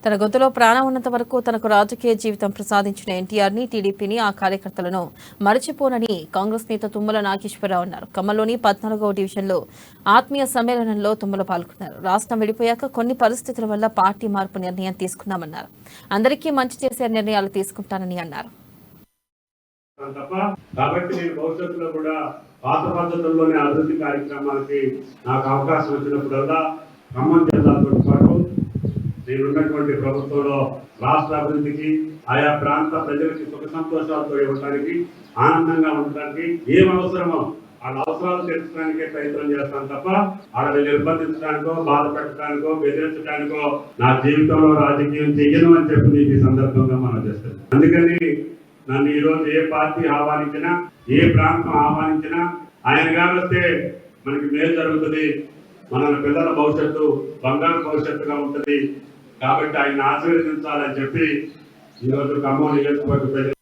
తన గొంతులో ప్రాణం ఉన్నంత వరకు తనకు రాజకీయ జీవితం ప్రసాదించిన ఎన్టీఆర్ని, టీడీపీని, ఆ కార్యకర్తలను మరచిపోనని కాంగ్రెస్ నేత తుమ్మల నాగేశ్వరరావు అన్నారు. ఖమ్మంలోని 14వ డివిజన్లో ఆత్మీయ సమ్మేళనంలో తుమ్మల పాల్గొన్నారు. రాష్ట్రం విడిపోయాక కొన్ని పరిస్థితుల వల్ల పార్టీ మార్పు నిర్ణయం తీసుకున్నామన్నారు. అందరికీ మంచి చేసే నిర్ణయాలు తీసుకుంటానని అన్నారు. కాబట్టి నేను భవిష్యత్తులో కూడా పాత పద్ధతుల్లోనే అభివృద్ధి కార్యక్రమాలకి నాకు అవకాశం వచ్చినప్పుడల్లా ఖమ్మం జిల్లాతో పాటు నేనున్నటువంటి ప్రభుత్వంలో రాష్ట్ర అభివృద్ధికి, ఆయా ప్రాంత ప్రజలకి సుఖ సంతోషాలతో ఇవ్వడానికి, ఆనందంగా ఉండడానికి ఏం అవసరమో వాళ్ళ అవసరాలు తెలుసుకోవడానికే ప్రయత్నం చేస్తాను తప్ప వాళ్ళని నిర్బంధించడానికో, బాధ పెట్టడానికో, బెదిరించడానికో నా జీవితంలో రాజకీయం చెయ్యను అని చెప్పి మీకు ఈ సందర్భంగా మనం చేస్తాను. అందుకని నన్ను ఈరోజు ఏ పార్టీ ఆహ్వానించినా, ఏ ప్రాంతం ఆహ్వానించినా ఆయన కాబట్టి మనకి మేలు జరుగుతుంది, మన పిల్లల భవిష్యత్తు బంగారు భవిష్యత్తుగా ఉంటుంది. కాబట్టి ఆయన ఆశీర్వదించాలని చెప్పి ఈరోజు ఖమ్మం నియోజకవర్గ ప్రజలు